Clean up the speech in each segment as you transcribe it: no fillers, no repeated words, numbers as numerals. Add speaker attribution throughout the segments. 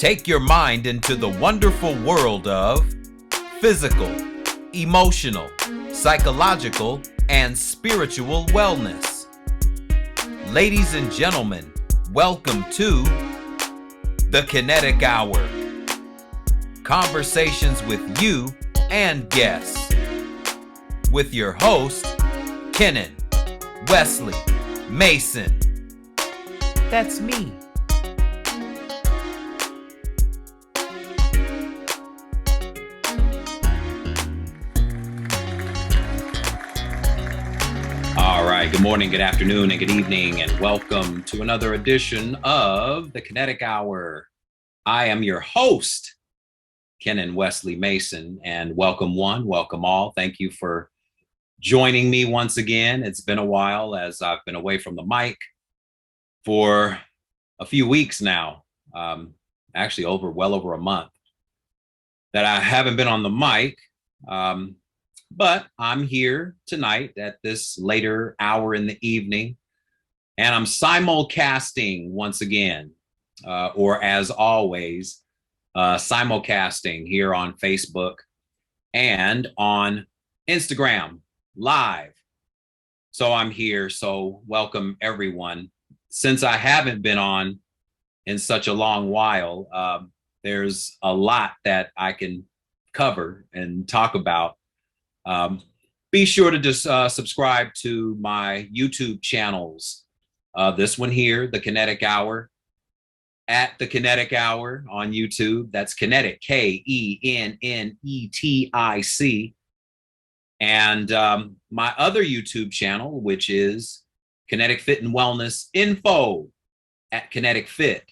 Speaker 1: Take your mind into the wonderful world of physical, emotional, psychological, and spiritual wellness. Ladies and gentlemen, welcome to the Kinetic Hour. Conversations with you and guests. With your host, Kenan Wesley Mason. That's me. All right, good morning, good afternoon, and good evening, and welcome to another edition of the Kinetic Hour. I am your host, Kenan Wesley Mason, and welcome one, welcome all. Thank you for joining me once again. It's been a while as I've been away from the mic for a few weeks now, actually well over a month that I haven't been on the mic. But I'm here tonight at this later hour in the evening, and I'm simulcasting once again, or as always, simulcasting here on Facebook and on Instagram live. So I'm here. So welcome everyone. Since I haven't been on in such a long while, there's a lot that I can cover and talk about. Be sure to just subscribe to my YouTube channels. This one here, The Kinetic Hour, at The Kinetic Hour on YouTube. That's Kinetic, Kennetic. And my other YouTube channel, which is Kinetic Fit and Wellness Info at Kinetic Fit.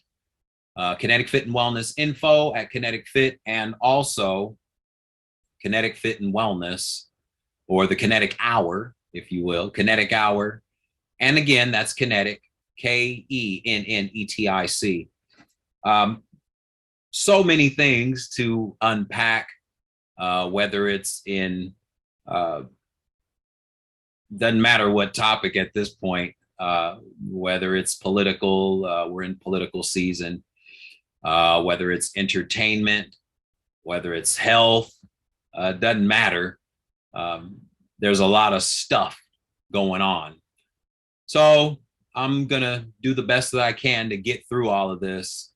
Speaker 1: Kinetic Fit and Wellness Info at Kinetic Fit, and also Kinetic Fit and Wellness, or the Kinetic Hour, if you will, Kinetic Hour. And again, that's Kinetic, Kennetic. So many things to unpack, whether it's in, doesn't matter what topic at this point, whether it's political, we're in political season, whether it's entertainment, whether it's health, doesn't matter. There's a lot of stuff going on. So I'm going to do the best that I can to get through all of this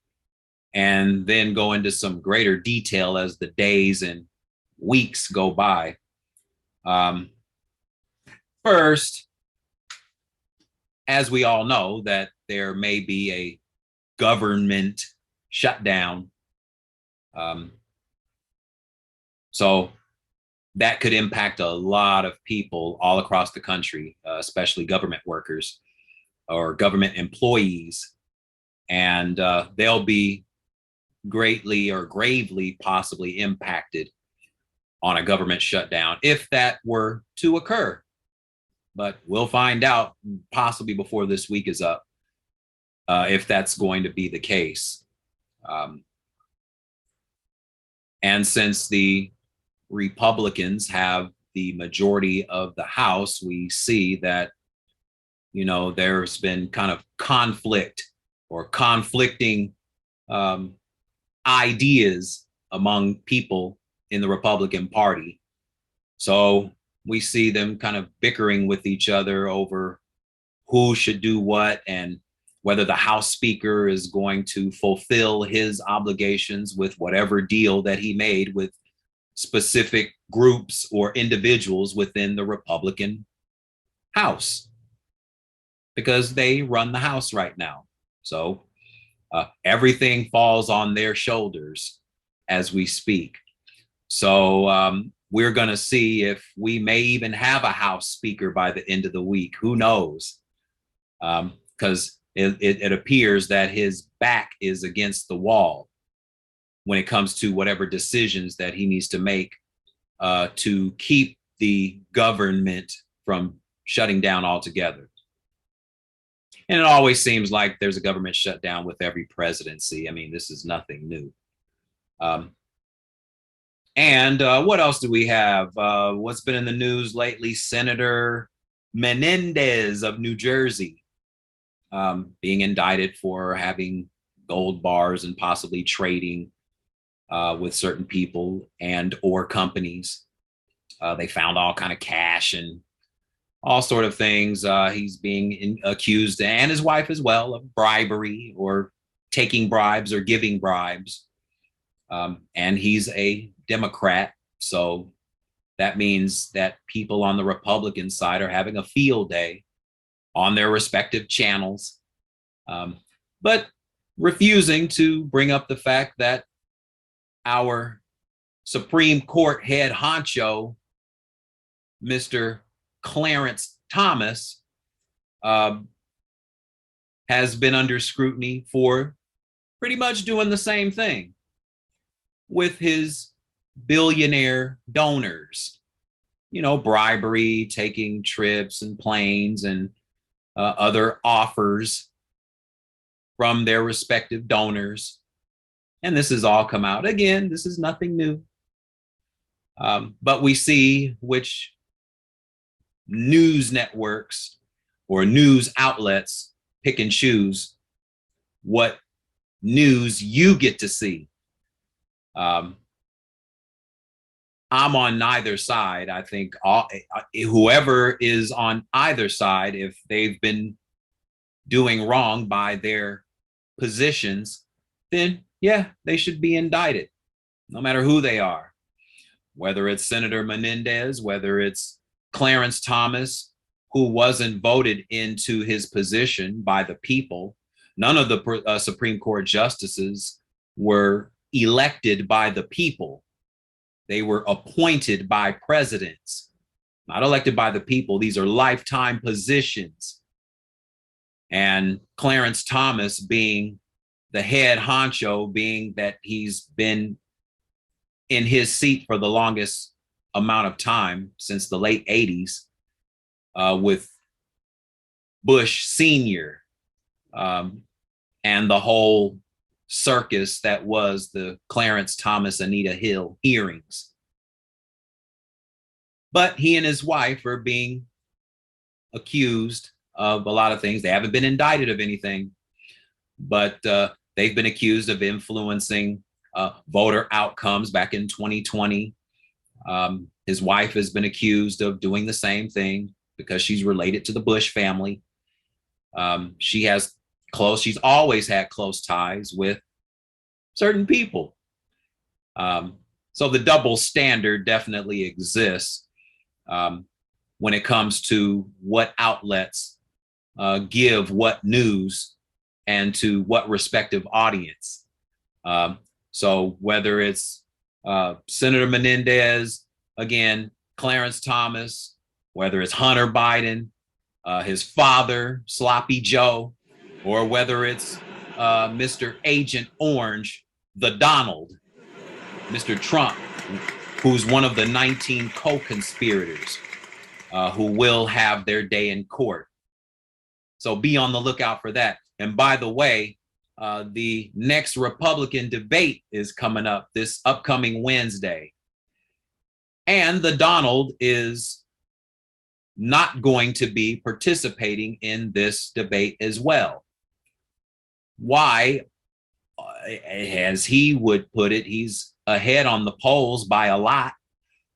Speaker 1: and then go into some greater detail as the days and weeks go by. First, as we all know, that there may be a government shutdown. So that could impact a lot of people all across the country, especially government workers or government employees. And they'll be greatly or gravely possibly impacted on a government shutdown if that were to occur. But we'll find out possibly before this week is up if that's going to be the case. And since the Republicans have the majority of the House, we see that, you know, there's been kind of conflict or conflicting ideas among people in the Republican Party. So we see them kind of bickering with each other over who should do what and whether the House Speaker is going to fulfill his obligations with whatever deal that he made with specific groups or individuals within the Republican House, because they run the House right now. So everything falls on their shoulders as we speak. So we're going to see if we may even have a House Speaker by the end of the week. Who knows? Because it appears that his back is against the wall when it comes to whatever decisions that he needs to make to keep the government from shutting down altogether. And it always seems like there's a government shutdown with every presidency. I mean, this is nothing new. And what else do we have? What's been in the news lately? Senator Menendez of New Jersey being indicted for having gold bars and possibly trading with certain people and or companies. They found all kind of cash and all sort of things. He's being accused, and his wife as well, of bribery or taking bribes or giving bribes. And he's a Democrat, so that means that people on the Republican side are having a field day on their respective channels, but refusing to bring up the fact that our Supreme Court head honcho, Mr. Clarence Thomas, has been under scrutiny for pretty much doing the same thing with his billionaire donors. You know, bribery, taking trips and planes and other offers from their respective donors. And this has all come out. Again, this is nothing new. But we see which news networks or news outlets pick and choose what news you get to see. I'm on neither side. I think whoever is on either side, if they've been doing wrong by their positions, then yeah, they should be indicted, no matter who they are. Whether it's Senator Menendez, whether it's Clarence Thomas, who wasn't voted into his position by the people. None of the Supreme Court justices were elected by the people. They were appointed by presidents, not elected by the people. These are lifetime positions. And Clarence Thomas, being the head honcho, being that he's been in his seat for the longest amount of time, since the late 80s, with Bush Sr., and the whole circus that was the Clarence Thomas, Anita Hill hearings. But he and his wife are being accused of a lot of things. They haven't been indicted of anything, but they've been accused of influencing voter outcomes back in 2020. His wife has been accused of doing the same thing because she's related to the Bush family. She's always had close ties with certain people. So the double standard definitely exists when it comes to what outlets give what news and to what respective audience. So whether it's Senator Menendez, again, Clarence Thomas, whether it's Hunter Biden, his father, Sloppy Joe, or whether it's Mr. Agent Orange, the Donald, Mr. Trump, who's one of the 19 co-conspirators who will have their day in court. So be on the lookout for that. And by the way, the next Republican debate is coming up this upcoming Wednesday. And the Donald is not going to be participating in this debate as well. Why? As he would put it, he's ahead on the polls by a lot,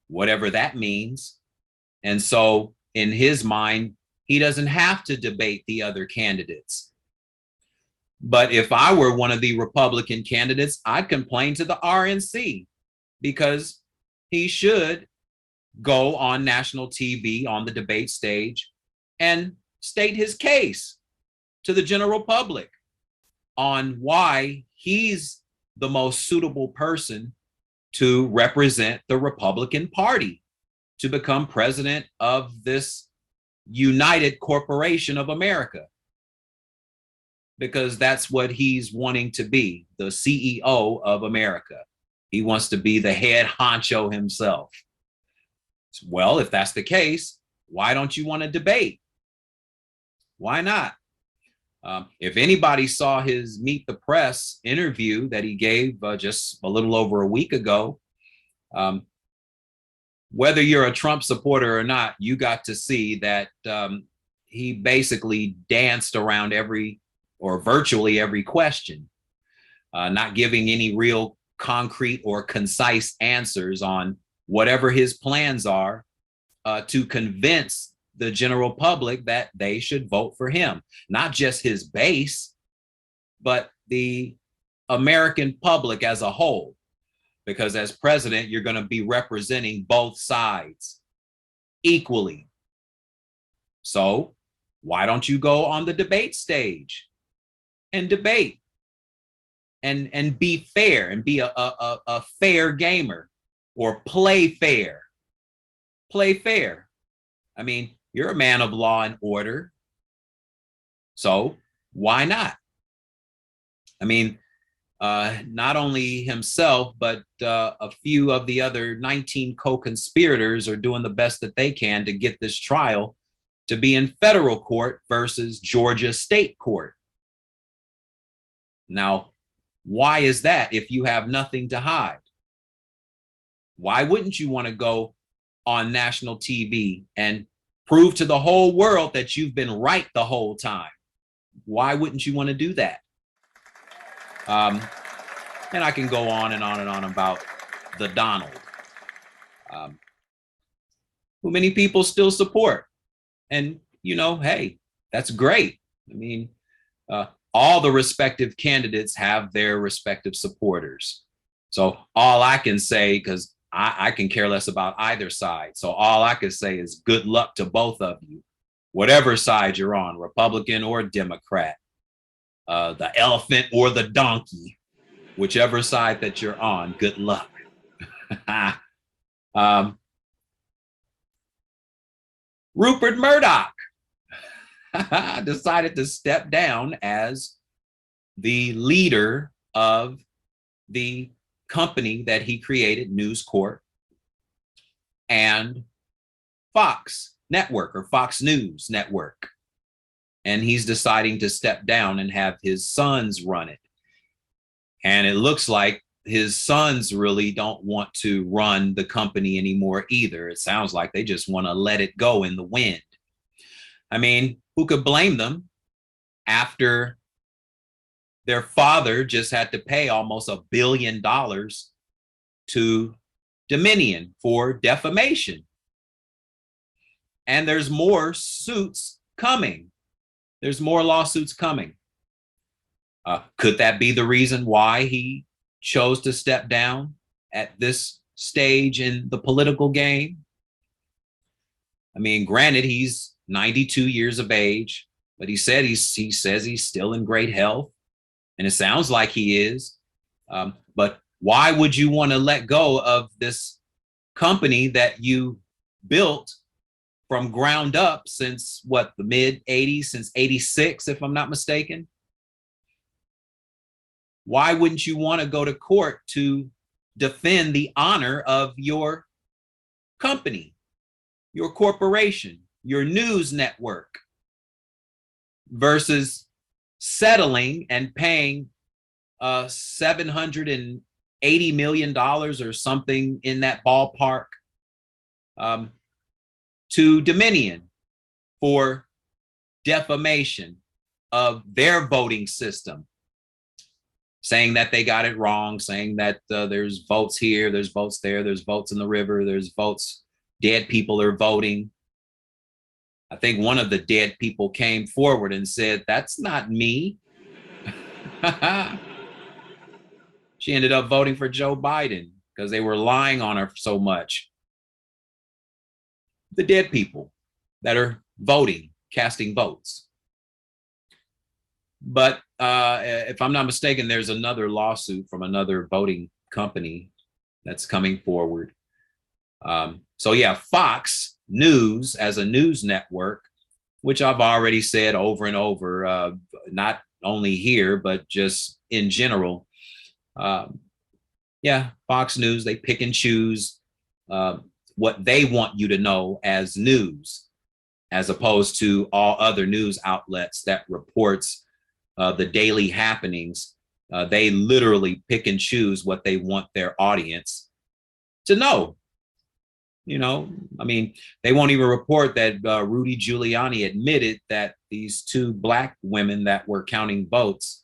Speaker 1: whatever that means. And so in his mind, he doesn't have to debate the other candidates. But if I were one of the Republican candidates, I'd complain to the RNC, because he should go on national TV on the debate stage and state his case to the general public on why he's the most suitable person to represent the Republican Party to become president of this United Corporation of America. Because that's what he's wanting to be, the CEO of America. He wants to be the head honcho himself. Well, if that's the case, why don't you want to debate? Why not? If anybody saw his Meet the Press interview that he gave just a little over a week ago, whether you're a Trump supporter or not, you got to see that he basically danced around every or virtually every question. not giving any real concrete or concise answers on whatever his plans are to convince the general public that they should vote for him. Not just his base, but the American public as a whole. Because as president, you're going to be representing both sides equally. So why don't you go on the debate stage and debate and be fair and be a fair gamer, or play fair? Play fair. I mean, you're a man of law and order. So why not? I mean, not only himself, but a few of the other 19 co-conspirators are doing the best that they can to get this trial to be in federal court versus Georgia state court. Now, why is that if you have nothing to hide? Why wouldn't you want to go on national TV and prove to the whole world that you've been right the whole time? Why wouldn't you want to do that? And I can go on and on and on about the Donald, who many people still support. And, you know, hey, that's great. I mean, all the respective candidates have their respective supporters. So all I can say, because I can care less about either side. So all I can say is good luck to both of you, whatever side you're on, Republican or Democrat, the elephant or the donkey, whichever side that you're on, good luck. Rupert Murdoch decided to step down as the leader of the company that he created, News Corp, and Fox Network, or Fox News Network. And he's deciding to step down and have his sons run it. And it looks like his sons really don't want to run the company anymore either. It sounds like they just want to let it go in the wind. I mean, who could blame them after their father just had to pay almost $1 billion to Dominion for defamation? And there's more suits coming. There's more lawsuits coming. Could that be the reason why he chose to step down at this stage in the political game? I mean, granted, he's 92 years of age, but he says he's still in great health, and it sounds like he is. But why would you want to let go of this company that you built from ground up since what, the mid 80s, since 86, if I'm not mistaken? Why wouldn't you want to go to court to defend the honor of your company, your corporation, your news network, versus settling and paying $780 million or something in that ballpark to Dominion for defamation of their voting system, saying that they got it wrong, saying that there's votes here, there's votes there, there's votes in the river, there's votes, dead people are voting. I think one of the dead people came forward and said, "That's not me." She ended up voting for Joe Biden because they were lying on her so much. The dead people that are voting, casting votes. But if I'm not mistaken, there's another lawsuit from another voting company that's coming forward. So yeah, Fox News as a news network, which I've already said over and over, not only here, but just in general. Yeah, Fox News, they pick and choose what they want you to know as news, as opposed to all other news outlets that reports the daily happenings. They literally pick and choose what they want their audience to know. You know, I mean, they won't even report that Rudy Giuliani admitted that these two Black women that were counting votes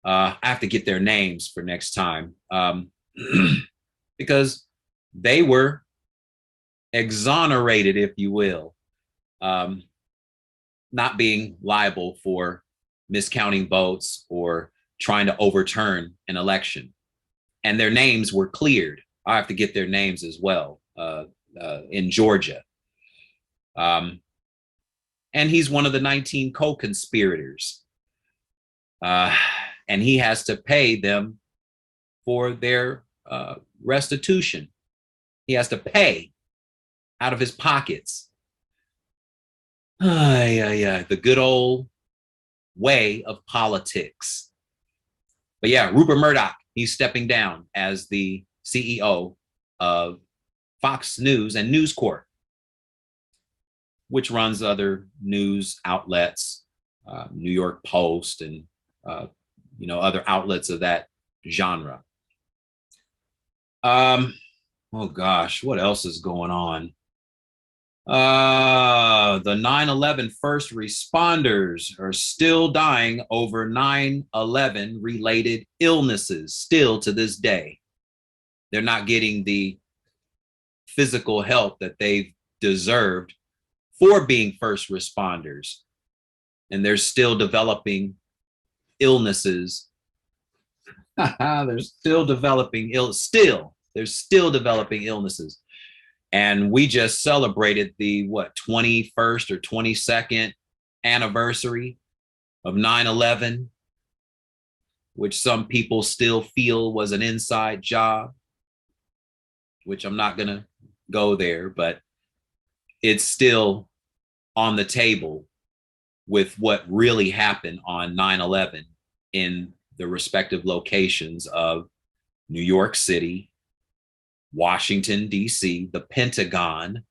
Speaker 1: I have to get their names for next time, because they were exonerated, if you will, um, not being liable for miscounting votes or trying to overturn an election. And their names were cleared. I have to get their names as well, in Georgia. And he's one of the 19 co-conspirators. And he has to pay them for their restitution. He has to pay out of his pockets. The good old way of politics. But yeah, Rupert Murdoch, he's stepping down as the CEO of Fox News and News Corp, which runs other news outlets, New York Post, and other outlets of that genre. Oh gosh, what else is going on? The 9/11 first responders are still dying over 9/11 related illnesses still to this day. They're not getting the physical help that they've deserved for being first responders. And they're still developing illnesses. They're still developing illnesses. And we just celebrated the 21st or 22nd anniversary of 9/11, which some people still feel was an inside job, which I'm not going to go there, but it's still on the table with what really happened on 9/11 in the respective locations of New York City, Washington, D.C., the Pentagon.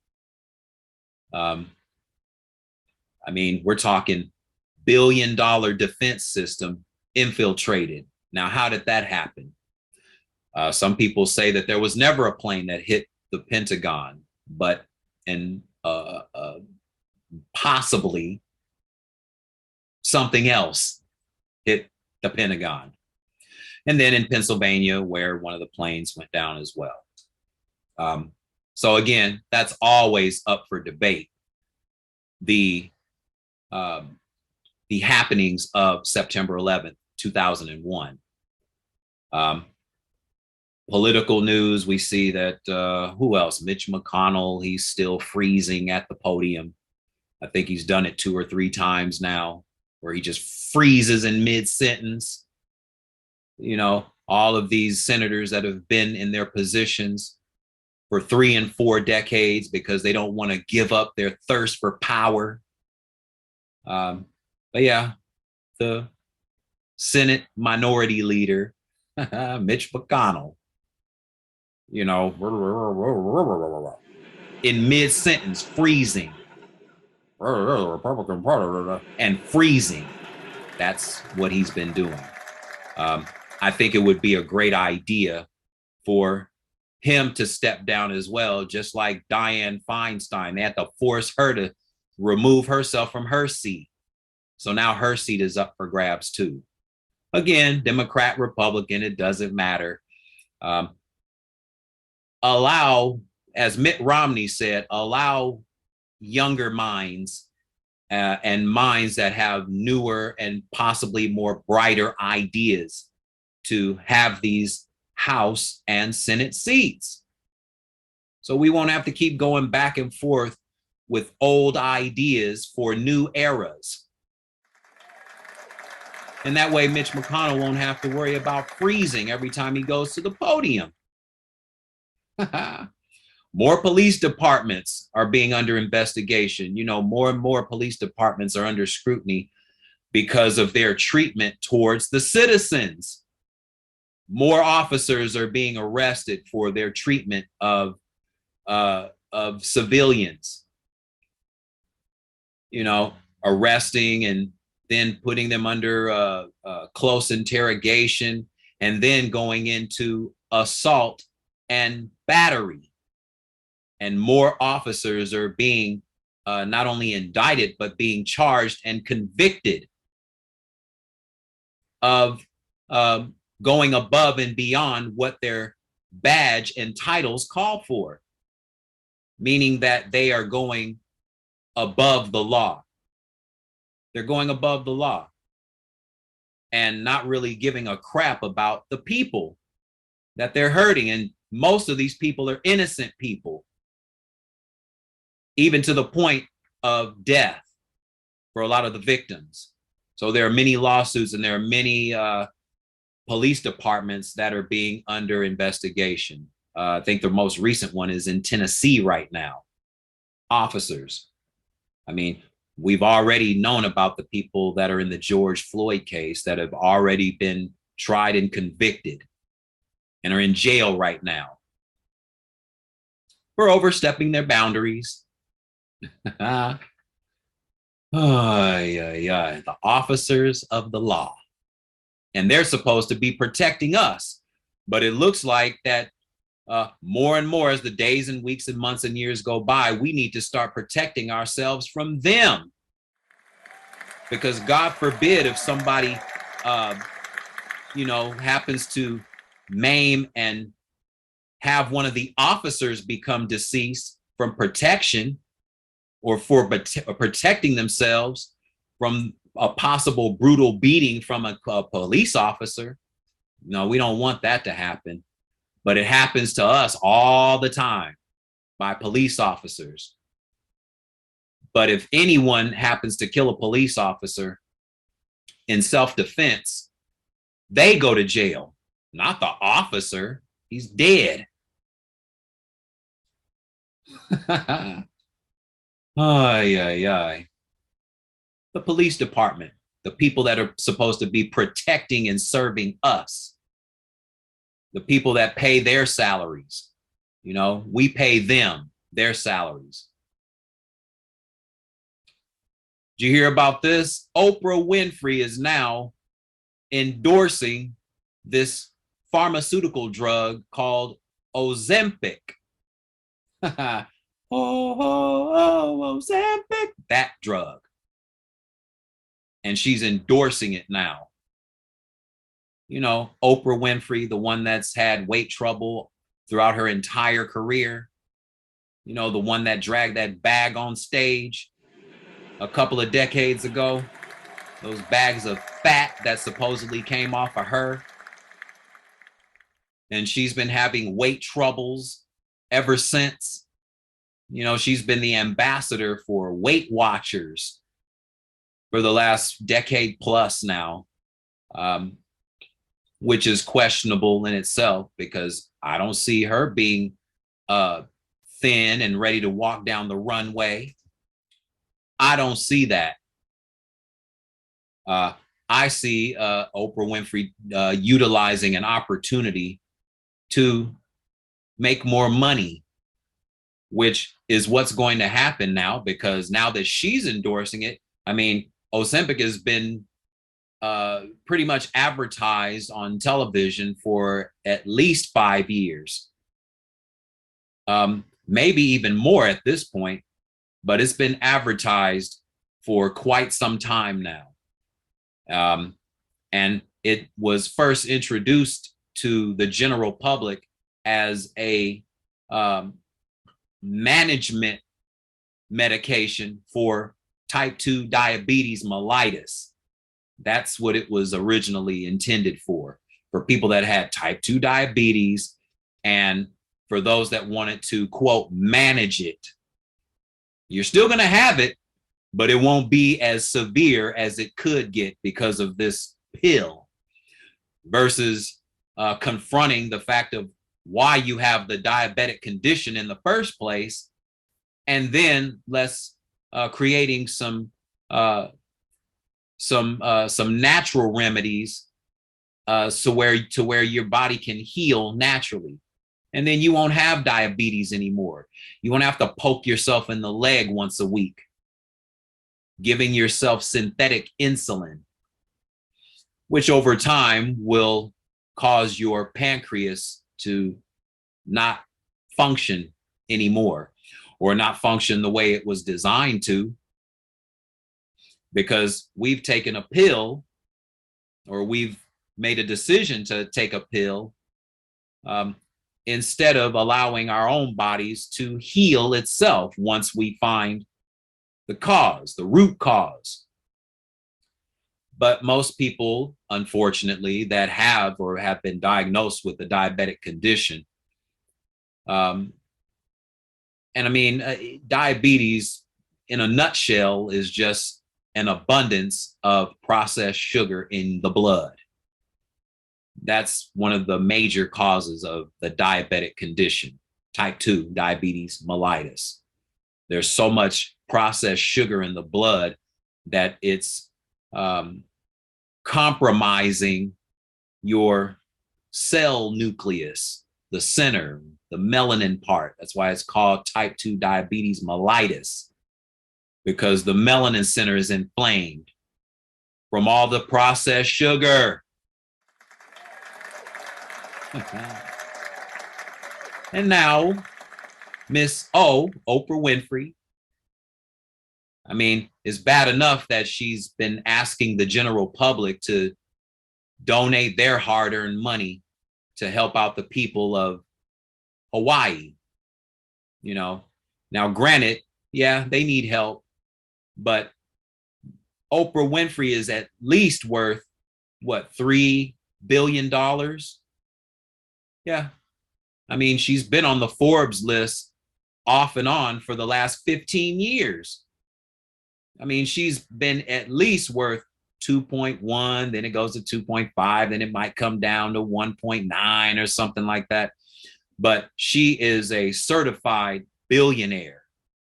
Speaker 1: We're talking billion-dollar defense system infiltrated. Now, how did that happen? Some people say that there was never a plane that hit the Pentagon, but possibly something else hit the Pentagon. And then in Pennsylvania, where one of the planes went down as well. So again, that's always up for debate. The happenings of September 11th, 2001. Political news, we see that, who else? Mitch McConnell, he's still freezing at the podium. I think he's done it 2 or 3 times now, where he just freezes in mid-sentence. All of these senators that have been in their positions for 3 and 4 decades because they don't want to give up their thirst for power. But yeah, the Senate minority leader, Mitch McConnell, in mid-sentence, freezing and freezing. That's what he's been doing. I think it would be a great idea for him to step down as well, just like Dianne Feinstein. They had to force her to remove herself from her seat. So now her seat is up for grabs too. Again, Democrat, Republican, it doesn't matter. Allow, as Mitt Romney said, allow younger minds and minds that have newer and possibly more brighter ideas to have these House and Senate seats. So we won't have to keep going back and forth with old ideas for new eras. And that way, Mitch McConnell won't have to worry about freezing every time he goes to the podium. More police departments are being under investigation. More and more police departments are under scrutiny because of their treatment towards the citizens. More officers are being arrested for their treatment of civilians. Arresting and then putting them under close interrogation, and then going into assault and battery. And more officers are being not only indicted, but being charged and convicted of going above and beyond what their badge and titles call for, meaning that they are going above the law. They're going above the law and not really giving a crap about the people that they're hurting. And most of these people are innocent people, even to the point of death for a lot of the victims. So there are many lawsuits and there are many police departments that are being under investigation. I think the most recent one is in Tennessee right now. Officers. I mean, we've already known about the people that are in the George Floyd case that have already been tried and convicted and are in jail right now for overstepping their boundaries. The officers of the law. And they're supposed to be protecting us. But it looks like that more and more as the days and weeks and months and years go by, we need to start protecting ourselves from them. Because God forbid if somebody, happens to maim and have one of the officers become deceased from protection or for protecting themselves from a possible brutal beating from a police officer. No, we don't want that to happen. But it happens to us all the time by police officers. But if anyone happens to kill a police officer in self-defense, they go to jail, not the officer. He's dead. The police department, the people that are supposed to be protecting and serving us, the people that pay their salaries, we pay them their salaries. Did you hear about this? Oprah Winfrey is now endorsing this pharmaceutical drug called Ozempic. Ozempic, that drug. And she's endorsing it now. Oprah Winfrey, the one that's had weight trouble throughout her entire career, the one that dragged that bag on stage a couple of decades ago, those bags of fat that supposedly came off of her. And she's been having weight troubles ever since. She's been the ambassador for Weight Watchers for the last decade plus now, which is questionable in itself because I don't see her being thin and ready to walk down the runway. I don't see that. I see Oprah Winfrey utilizing an opportunity to make more money, which is what's going to happen now, because now that she's endorsing it, I mean, Ozempic has been pretty much advertised on television for at least 5 years, maybe even more at this point, but it's been advertised for quite some time now. And it was first introduced to the general public as a management medication for type 2 diabetes mellitus. That's what it was originally intended for people that had type 2 diabetes and for those that wanted to, quote, manage it. You're still going to have it, but it won't be as severe as it could get because of this pill, versus confronting the fact of why you have the diabetic condition in the first place, and then creating some natural remedies to where your body can heal naturally. And then you won't have diabetes anymore. You won't have to poke yourself in the leg once a week, giving yourself synthetic insulin, which over time will cause your pancreas to not function anymore, or not function the way it was designed to, because we've taken a pill, or we've made a decision to take a pill instead of allowing our own bodies to heal itself once we find the cause, the root cause. But most people, unfortunately, that have or have been diagnosed with a diabetic condition, and I mean, diabetes in a nutshell is just an abundance of processed sugar in the blood. That's one of the major causes of the diabetic condition, type 2 diabetes mellitus. There's so much processed sugar in the blood that it's compromising your cell nucleus, the center, the melanin part. That's why it's called type 2 diabetes mellitus, because the melanin center is inflamed from all the processed sugar. And now, Miss O, Oprah Winfrey, I mean, it's bad enough that she's been asking the general public to donate their hard-earned money to help out the people of Hawaii. You know, now granted, yeah, they need help, but Oprah Winfrey is at least worth what, $3 billion? Yeah. I mean, she's been on the Forbes list off and on for the last 15 years. I mean, she's been at least worth 2.1, then it goes to 2.5, then it might come down to 1.9 or something like that. But she is a certified billionaire,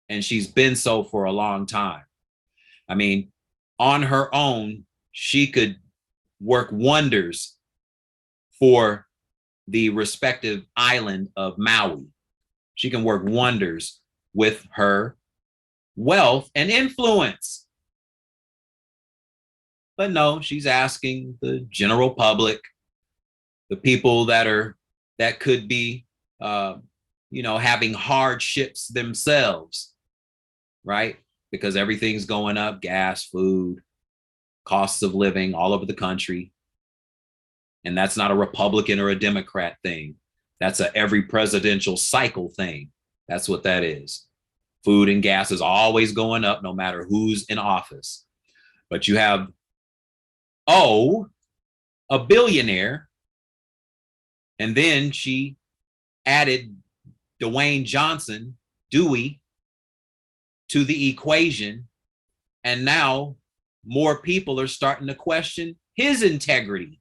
Speaker 1: and she's been so for a long time. I mean, on her own, she could work wonders for the respective island of Maui. She can work wonders with her wealth and influence. But no, she's asking the general public, the people that could be, having hardships themselves, right? Because everything's going up, gas, food, costs of living all over the country. And that's not a Republican or a Democrat thing. That's a every presidential cycle thing. That's what that is. Food and gas is always going up no matter who's in office. But you have, a billionaire, and then she added Dwayne Johnson, Dewey, to the equation. And now more people are starting to question his integrity.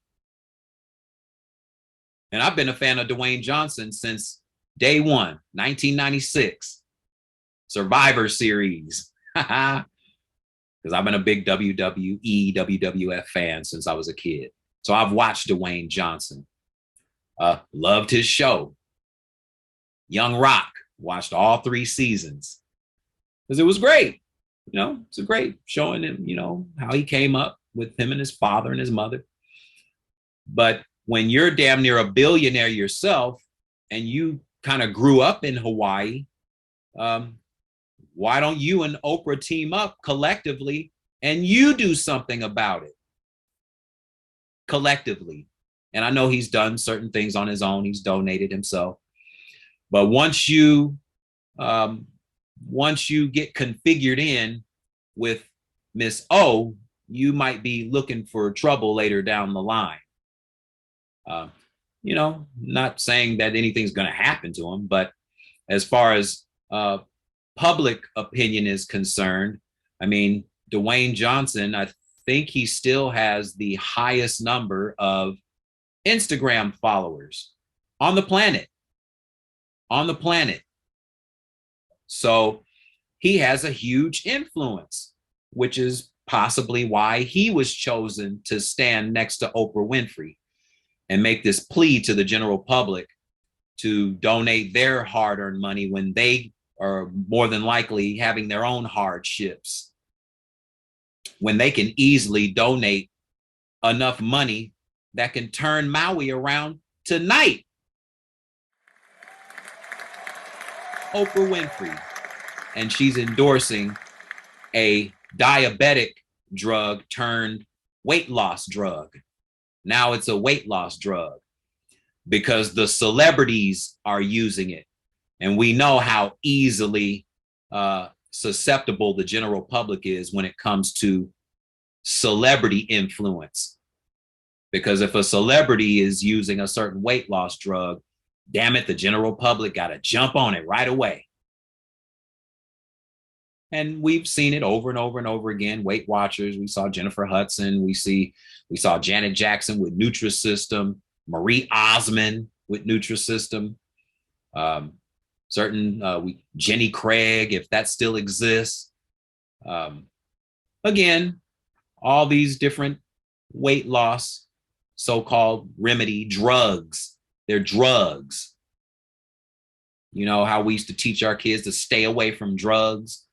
Speaker 1: And I've been a fan of Dwayne Johnson since day one, 1996, Survivor Series. Because I've been a big WWE, WWF fan since I was a kid. So I've watched Dwayne Johnson. Loved his show. Young Rock, watched all 3 seasons. Because it was great. It's a great showing him, how he came up with him and his father and his mother. But when you're damn near a billionaire yourself and you kind of grew up in Hawaii, why don't you and Oprah team up collectively and you do something about it collectively? And I know he's done certain things on his own. He's donated himself. But once you get configured in with Miss O, you might be looking for trouble later down the line. Not saying that anything's going to happen to him, but as far as public opinion is concerned, I mean, Dwayne Johnson, I think he still has the highest number of Instagram followers on the planet. So he has a huge influence, which is possibly why he was chosen to stand next to Oprah Winfrey and make this plea to the general public to donate their hard-earned money when they are more than likely having their own hardships, when they can easily donate enough money that can turn Maui around tonight. Oprah Winfrey, and she's endorsing a diabetic drug turned weight loss drug. Now it's a weight loss drug because the celebrities are using it. And we know how easily susceptible the general public is when it comes to celebrity influence. Because if a celebrity is using a certain weight loss drug, damn it, the general public got to jump on it right away. And we've seen it over and over and over again. Weight Watchers, we saw Jennifer Hudson, we saw Janet Jackson with Nutrisystem, Marie Osmond with Nutrisystem, Jenny Craig, if that still exists. Again, all these different weight loss so-called remedy drugs. They're drugs. You know how we used to teach our kids to stay away from drugs?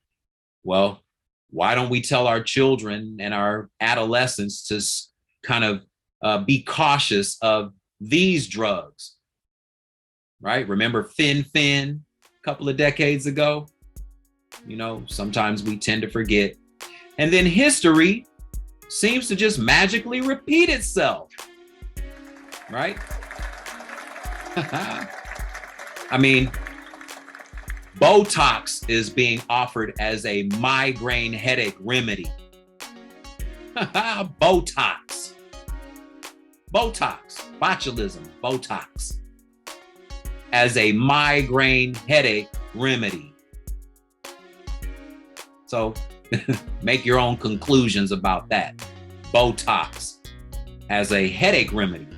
Speaker 1: Well, why don't we tell our children and our adolescents to kind of be cautious of these drugs, right? Remember Fin a couple of decades ago? You know, sometimes we tend to forget. And then history seems to just magically repeat itself, right? I mean, Botox is being offered as a migraine headache remedy. Botox, botulism, Botox as a migraine headache remedy. So make your own conclusions about that. Botox as a headache remedy.